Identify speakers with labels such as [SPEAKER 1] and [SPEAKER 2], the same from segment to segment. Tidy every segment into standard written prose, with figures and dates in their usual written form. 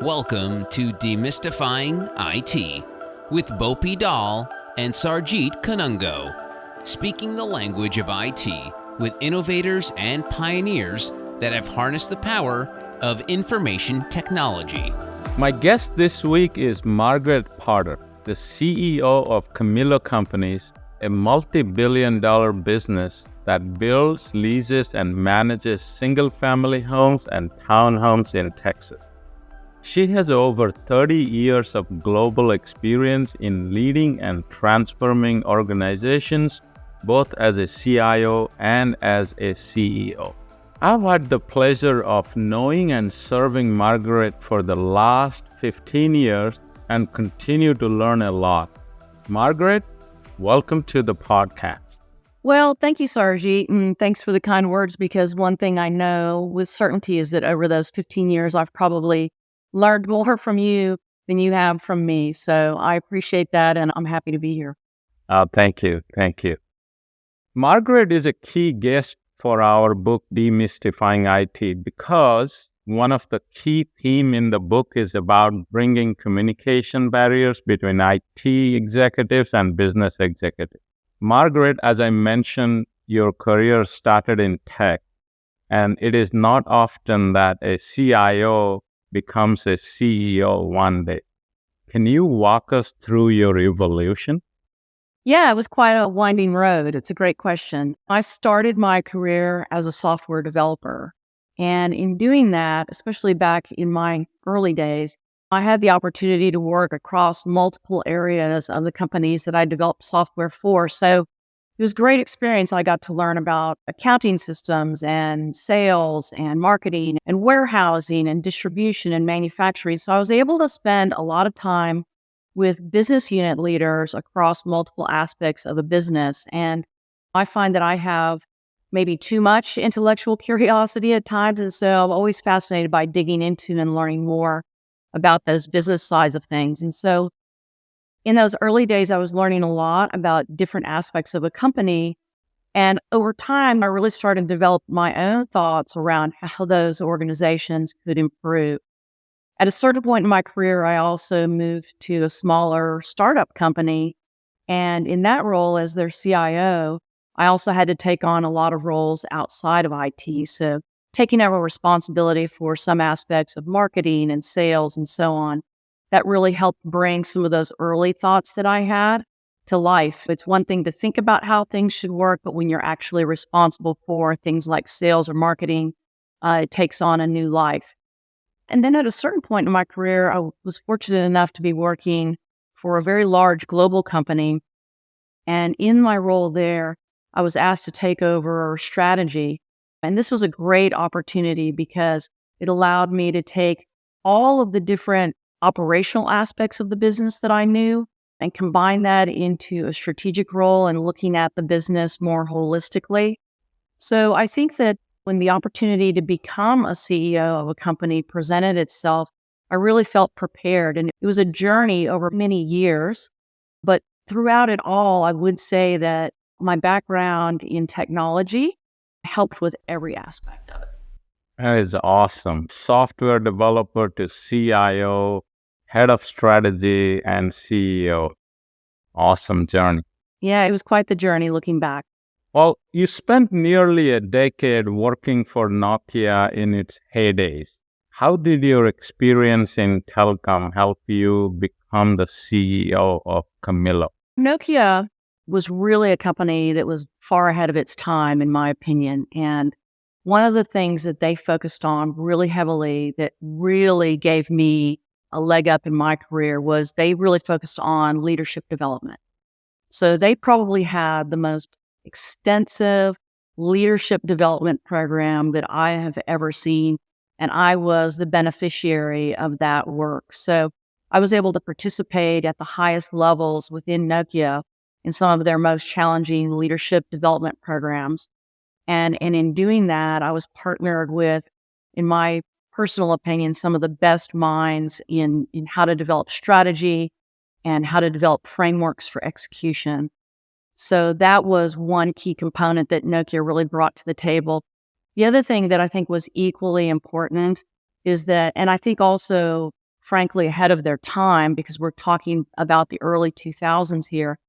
[SPEAKER 1] Welcome to Demystifying IT with Bopi Dal and Sarjeet Kanungo, speaking the language of IT with innovators and pioneers that have harnessed the power of information technology.
[SPEAKER 2] My guest this week is Margaret Potter, the CEO of Camillo Companies, a multi-billion-dollar business that builds, leases, and manages single-family homes and townhomes in Texas. She has over 30 years of global experience in leading and transforming organizations, both as a CIO and as a CEO. I've had the pleasure of knowing and serving Margaret for the last 15 years and continue to learn a lot. Margaret, welcome to the podcast.
[SPEAKER 3] Well, thank you, Sarjeet, and thanks for the kind words, because one thing I know with certainty is that over those 15 years, I've probably learned more from you than you have from me. So I appreciate that, and I'm happy to be here.
[SPEAKER 2] Thank you. Margaret is a key guest for our book, Demystifying IT, because one of the key themes in the book is about bringing communication barriers between IT executives and business executives. Margaret, as I mentioned, your career started in tech, and it is not often that a CIO becomes a CEO one day. Can you walk us through your evolution?
[SPEAKER 3] Yeah, it was quite a winding road. It's a great question. I started my career as a software developer. And in doing that, especially back in my early days, I had the opportunity to work across multiple areas of the companies that I developed software for. So it was a great experience. I got to learn about accounting systems and sales and marketing and warehousing and distribution and manufacturing. So I was able to spend a lot of time with business unit leaders across multiple aspects of the business. And I find that I have maybe too much intellectual curiosity at times. And so I'm always fascinated by digging into and learning more about those business sides of things. And so in those early days, I was learning a lot about different aspects of a company. And over time, I really started to develop my own thoughts around how those organizations could improve. At a certain point in my career, I also moved to a smaller startup company. And in that role as their CIO, I also had to take on a lot of roles outside of IT. So taking over responsibility for some aspects of marketing and sales and so on. That really helped bring some of those early thoughts that I had to life. It's one thing to think about how things should work, but when you're actually responsible for things like sales or marketing, it takes on a new life. And then at a certain point in my career, I was fortunate enough to be working for a very large global company. And in my role there, I was asked to take over strategy. And this was a great opportunity because it allowed me to take all of the different operational aspects of the business that I knew and combine that into a strategic role and looking at the business more holistically. So I think that when the opportunity to become a CEO of a company presented itself, I really felt prepared. And it was a journey over many years. But throughout it all, I would say that my background in technology helped with every aspect of it.
[SPEAKER 2] That is awesome. Software developer to CIO, head of strategy, and CEO. Awesome journey.
[SPEAKER 3] Yeah, it was quite the journey looking back.
[SPEAKER 2] Well, you spent nearly a decade working for Nokia in its heydays. How did your experience in telecom help you become the CEO of Camillo?
[SPEAKER 3] Nokia was really a company that was far ahead of its time, in my opinion. And one of the things that they focused on really heavily that really gave me a leg up in my career was they really focused on leadership development. So they probably had the most extensive leadership development program that I have ever seen. And I was the beneficiary of that work. So I was able to participate at the highest levels within Nokia in some of their most challenging leadership development programs. And in doing that, I was partnered with, in my personal opinion, some of the best minds in how to develop strategy and how to develop frameworks for execution. So that was one key component that Nokia really brought to the table. The other thing that I think was equally important is that, and I think also frankly, ahead of their time, because we're talking about the early 2000s here,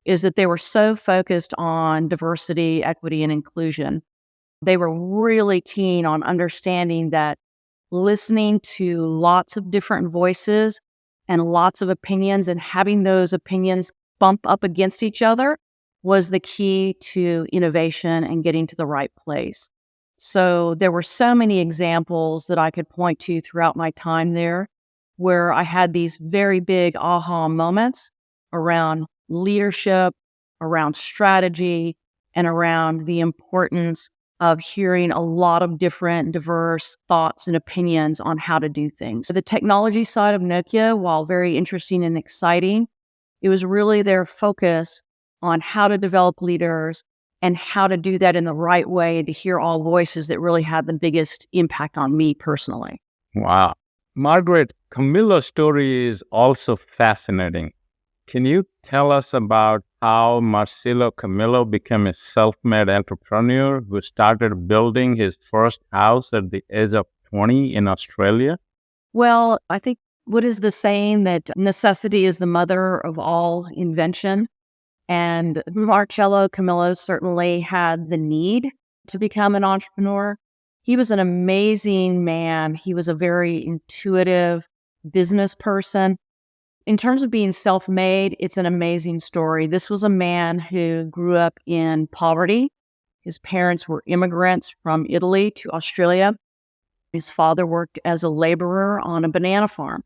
[SPEAKER 3] is that they were so focused on diversity, equity, and inclusion. They were really keen on understanding that listening to lots of different voices and lots of opinions and having those opinions bump up against each other was the key to innovation and getting to the right place. So there were so many examples that I could point to throughout my time there where I had these very big aha moments around leadership, around strategy, and around the importance of hearing a lot of different diverse thoughts and opinions on how to do things. The technology side of Nokia, while very interesting and exciting, it was really their focus on how to develop leaders and how to do that in the right way and to hear all voices that really had the biggest impact on me personally.
[SPEAKER 2] Wow. Margaret, Camilo's story is also fascinating. Can you tell us about how Marcelo Camilo became a self-made entrepreneur who started building his first house at the age of 20 in Australia?
[SPEAKER 3] Well, I think what is the saying that necessity is the mother of all invention? And Marcello Camilo certainly had the need to become an entrepreneur. He was an amazing man. He was a very intuitive business person. In terms of being self-made, it's an amazing story. This was a man who grew up in poverty. His parents were immigrants from Italy to Australia. His father worked as a laborer on a banana farm.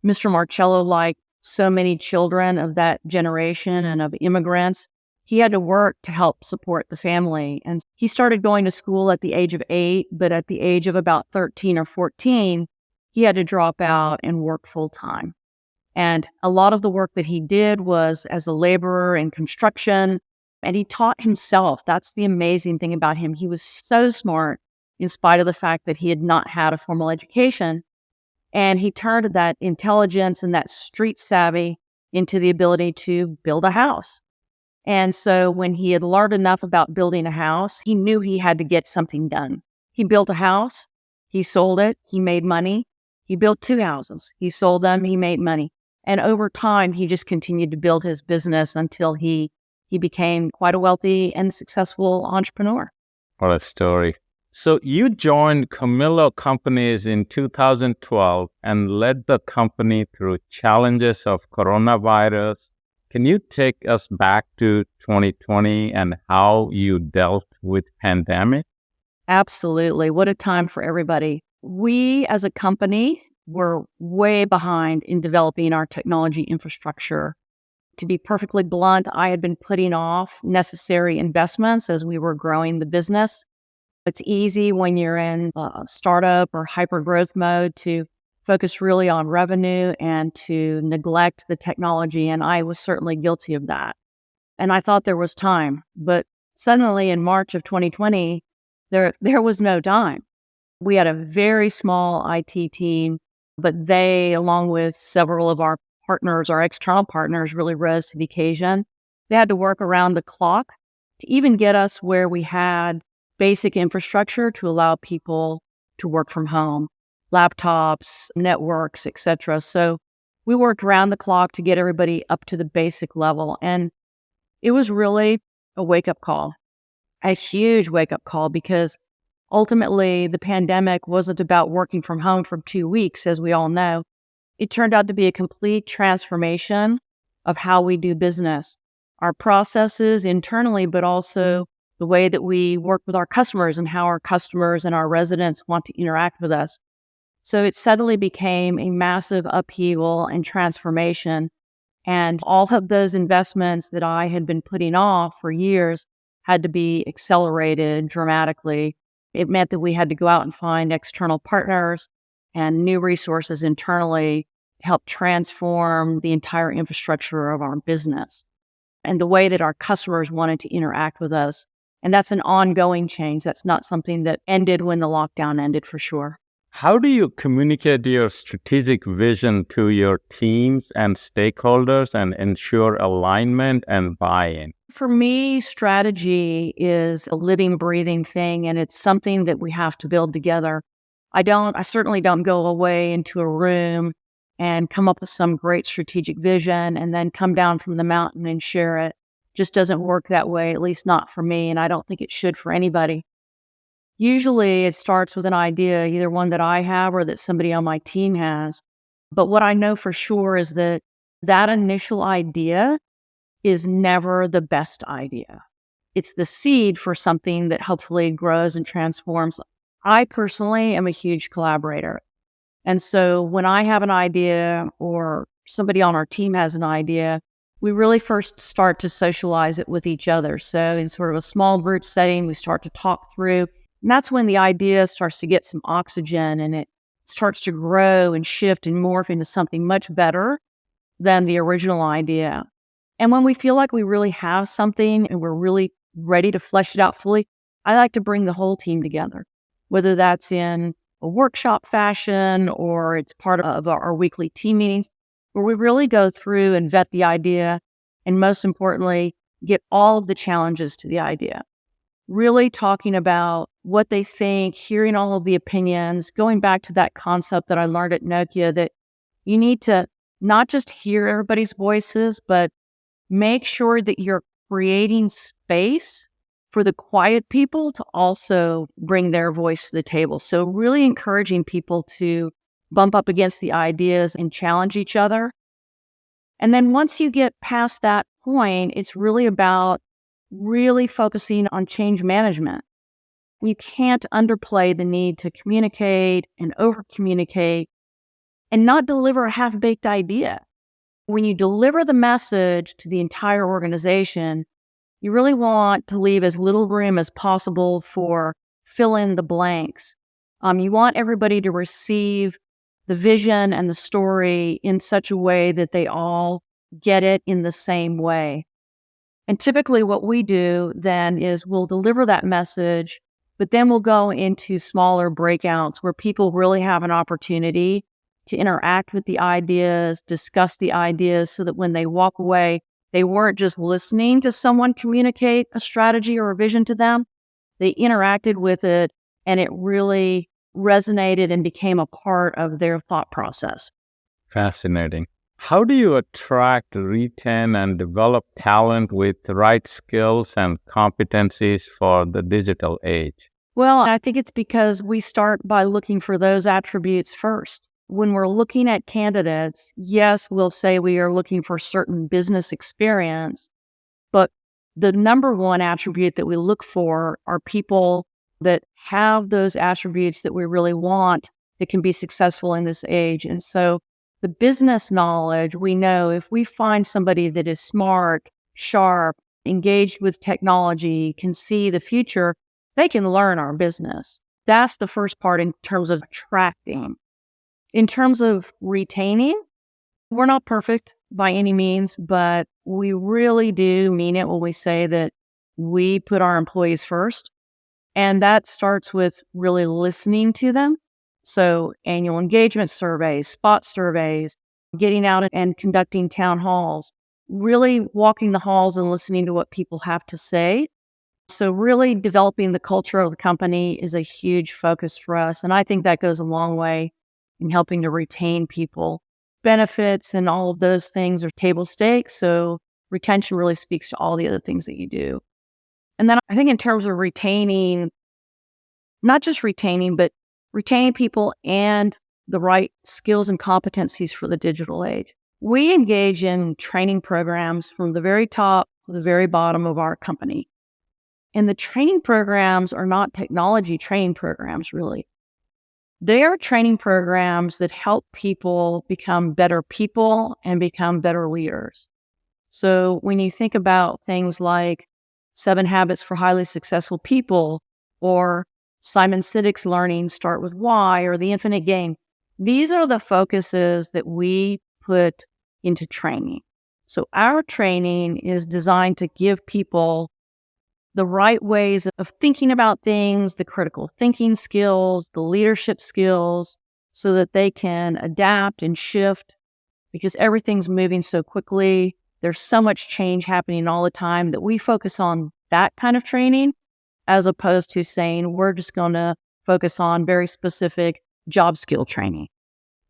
[SPEAKER 3] Mr. Marcello, like so many children of that generation and of immigrants, he had to work to help support the family. And he started going to school at the age of 8, but at the age of about 13 or 14, he had to drop out and work full-time. And a lot of the work that he did was as a laborer in construction, and he taught himself. That's the amazing thing about him. He was so smart in spite of the fact that he had not had a formal education. And he turned that intelligence and that street savvy into the ability to build a house. And so when he had learned enough about building a house, he knew he had to get something done. He built a house, he sold it, he made money. He built 2 houses, he sold them, he made money. And over time, he just continued to build his business until he became quite a wealthy and successful entrepreneur.
[SPEAKER 2] What a story. So you joined Camilo Companies in 2012 and led the company through challenges of coronavirus. Can you take us back to 2020 and how you dealt with pandemic?
[SPEAKER 3] Absolutely. What a time for everybody. We as a company were way behind in developing our technology infrastructure. To be perfectly blunt, I had been putting off necessary investments as we were growing the business. It's easy when you're in a startup or hyper growth mode to focus really on revenue and to neglect the technology. And I was certainly guilty of that. And I thought there was time. But suddenly in March of 2020, there was no time. We had a very small IT team, but they, along with several of our partners, our external partners, really rose to the occasion. They had to work around the clock to even get us where we had basic infrastructure to allow people to work from home, laptops, networks, etc. So we worked around the clock to get everybody up to the basic level. And it was really a wake-up call, a huge wake-up call, because ultimately the pandemic wasn't about working from home for 2 weeks, as we all know. It turned out to be a complete transformation of how we do business, our processes internally, but also the way that we work with our customers and how our customers and our residents want to interact with us. So it suddenly became a massive upheaval and transformation. And all of those investments that I had been putting off for years had to be accelerated dramatically. It meant that we had to go out and find external partners and new resources internally to help transform the entire infrastructure of our business and the way that our customers wanted to interact with us. And that's an ongoing change. That's not something that ended when the lockdown ended, for sure.
[SPEAKER 2] How do you communicate your strategic vision to your teams and stakeholders and ensure alignment and buy-in?
[SPEAKER 3] For me, strategy is a living, breathing thing, and it's something that we have to build together. I certainly don't go away into a room and come up with some great strategic vision and then come down from the mountain and share it. Just doesn't work that way, at least not for me, and I don't think it should for anybody. Usually it starts with an idea, either one that I have or that somebody on my team has. But what I know for sure is that that initial idea is never the best idea. It's the seed for something that hopefully grows and transforms. I personally am a huge collaborator. And so when I have an idea or somebody on our team has an idea, we really first start to socialize it with each other. So in sort of a small group setting, we start to talk through. And that's when the idea starts to get some oxygen and it starts to grow and shift and morph into something much better than the original idea. And when we feel like we really have something and we're really ready to flesh it out fully, I like to bring the whole team together, whether that's in a workshop fashion or it's part of our weekly team meetings, where we really go through and vet the idea and most importantly, get all of the challenges to the idea. Really talking about what they think, hearing all of the opinions, going back to that concept that I learned at Nokia that you need to not just hear everybody's voices, but make sure that you're creating space for the quiet people to also bring their voice to the table. So really encouraging people to bump up against the ideas and challenge each other. And then once you get past that point, it's really about really focusing on change management. You can't underplay the need to communicate and over-communicate and not deliver a half-baked idea. When you deliver the message to the entire organization, you really want to leave as little room as possible for fill in the blanks. You want everybody to receive the vision and the story in such a way that they all get it in the same way. And typically what we do then is we'll deliver that message, but then we'll go into smaller breakouts where people really have an opportunity to interact with the ideas, discuss the ideas so that when they walk away, they weren't just listening to someone communicate a strategy or a vision to them. They interacted with it and it really resonated and became a part of their thought process.
[SPEAKER 2] Fascinating. How do you attract, retain, and develop talent with the right skills and competencies for the digital age?
[SPEAKER 3] Well, I think it's because we start by looking for those attributes first. When we're looking at candidates, yes, we'll say we are looking for certain business experience, but the number one attribute that we look for are people that have those attributes that we really want that can be successful in this age. And so the business knowledge, we know if we find somebody that is smart, sharp, engaged with technology, can see the future, they can learn our business. That's the first part in terms of attracting. In terms of retaining, we're not perfect by any means, but we really do mean it when we say that we put our employees first. And that starts with really listening to them. So annual engagement surveys, spot surveys, getting out and conducting town halls, really walking the halls and listening to what people have to say. So really developing the culture of the company is a huge focus for us. And I think that goes a long way in helping to retain people. Benefits and all of those things are table stakes. So retention really speaks to all the other things that you do. And then I think in terms of retaining, not just retaining, but retaining people and the right skills and competencies for the digital age. We engage in training programs from the very top to the very bottom of our company. And the training programs are not technology training programs, really. They are training programs that help people become better people and become better leaders. So when you think about things like 7 Habits for Highly Successful People or Simon Sinek's Learning Start with Why or The Infinite Game, these are the focuses that we put into training. So our training is designed to give people the right ways of thinking about things, the critical thinking skills, the leadership skills, so that they can adapt and shift because everything's moving so quickly. There's so much change happening all the time that we focus on that kind of training as opposed to saying we're just going to focus on very specific job skill training.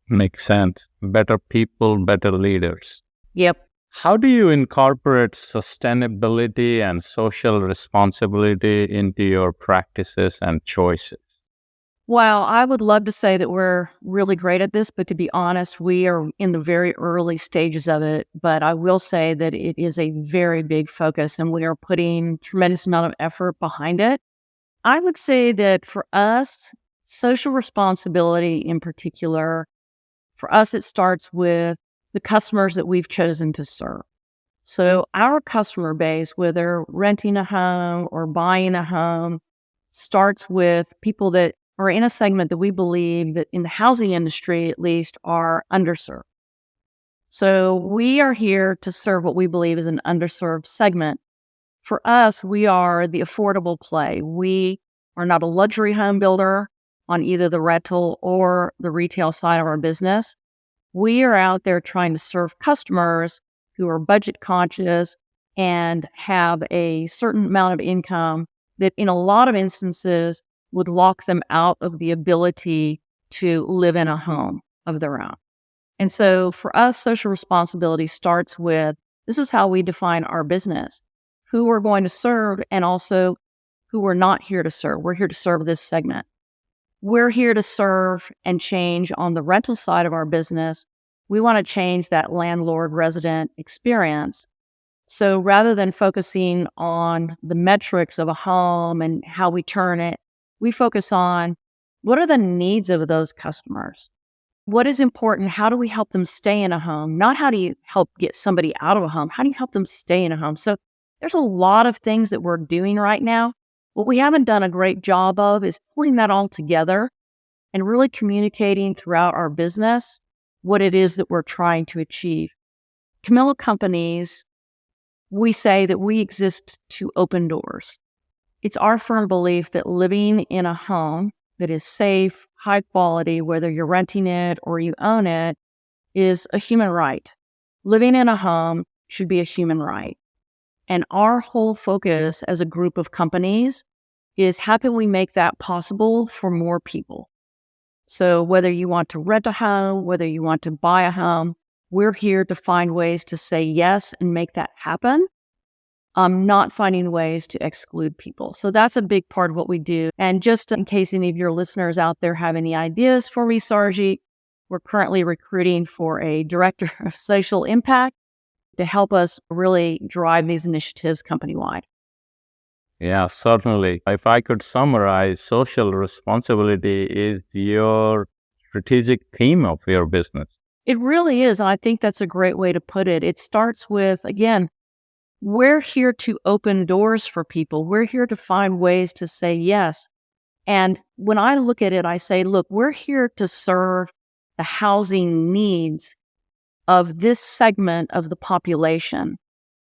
[SPEAKER 2] Makes sense. Better people, better leaders.
[SPEAKER 3] Yep.
[SPEAKER 2] How do you incorporate sustainability and social responsibility into your practices and choices?
[SPEAKER 3] Well, I would love to say that we're really great at this, but to be honest, we are in the very early stages of it. But I will say that it is a very big focus and we are putting tremendous amount of effort behind it. I would say that for us, social responsibility in particular, for us, it starts with the customers that we've chosen to serve. So our customer base, whether renting a home or buying a home, starts with people that are in a segment that we believe that in the housing industry, at least, are underserved. So we are here to serve what we believe is an underserved segment. For us, we are the affordable play. We are not a luxury home builder on either the rental or the retail side of our business. We are out there trying to serve customers who are budget conscious and have a certain amount of income that in a lot of instances would lock them out of the ability to live in a home of their own. And so for us, social responsibility starts with, this is how we define our business, who we're going to serve, and also who we're not here to serve. We're here to serve this segment. We're here to serve and change on the rental side of our business. We want to change that landlord-resident experience. So rather than focusing on the metrics of a home and how we turn it, we focus on what are the needs of those customers? What is important? How do we help them stay in a home? Not how do you help get somebody out of a home? How do you help them stay in a home? So there's a lot of things that we're doing right now. What we haven't done a great job of is pulling that all together and really communicating throughout our business what it is that we're trying to achieve. Camillo Companies, we say that we exist to open doors. It's our firm belief that living in a home that is safe, high quality, whether you're renting it or you own it, is a human right. Living in a home should be a human right. And our whole focus as a group of companies is how can we make that possible for more people? So whether you want to rent a home, whether you want to buy a home, we're here to find ways to say yes and make that happen. Not finding ways to exclude people. So that's a big part of what we do. And just in case any of your listeners out there have any ideas for me, Sarjeet, we're currently recruiting for a director of social impact to help us really drive these initiatives company-wide.
[SPEAKER 2] Yeah, certainly. If I could summarize, social responsibility is your strategic theme of your business.
[SPEAKER 3] It really is. And I think that's a great way to put it. It starts with, again, we're here to open doors for people. We're here to find ways to say yes. And when I look at it, I say, look, we're here to serve the housing needs of this segment of the population.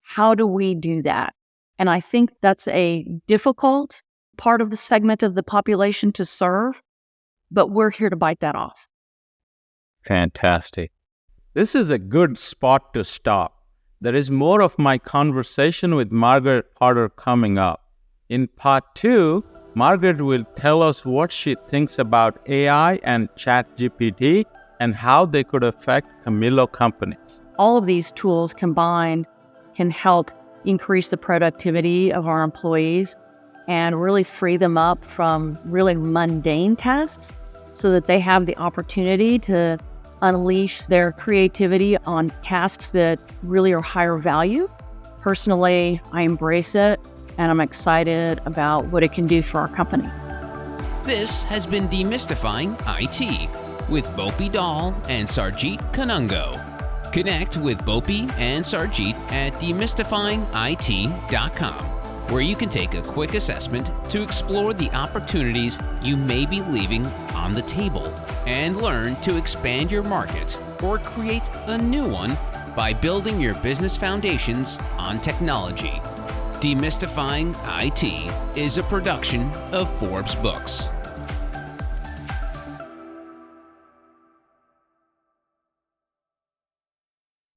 [SPEAKER 3] How do we do that? And I think that's a difficult part of the segment of the population to serve, but we're here to bite that off.
[SPEAKER 2] Fantastic. This is a good spot to stop. There is more of my conversation with Margaret Potter coming up. In part 2, Margaret will tell us what she thinks about AI and ChatGPT and how they could affect Camillo Companies.
[SPEAKER 3] All of these tools combined can help increase the productivity of our employees and really free them up from really mundane tasks so that they have the opportunity to unleash their creativity on tasks that really are higher value. Personally, I embrace it and I'm excited about what it can do for our company.
[SPEAKER 1] This has been Demystifying IT with Bopi Dal and Sarjeet Kanungo. Connect with Bopi and Sarjeet at demystifyingit.com, where you can take a quick assessment to explore the opportunities you may be leaving on the table and learn to expand your market or create a new one by building your business foundations on technology. Demystifying IT is a production of Forbes Books.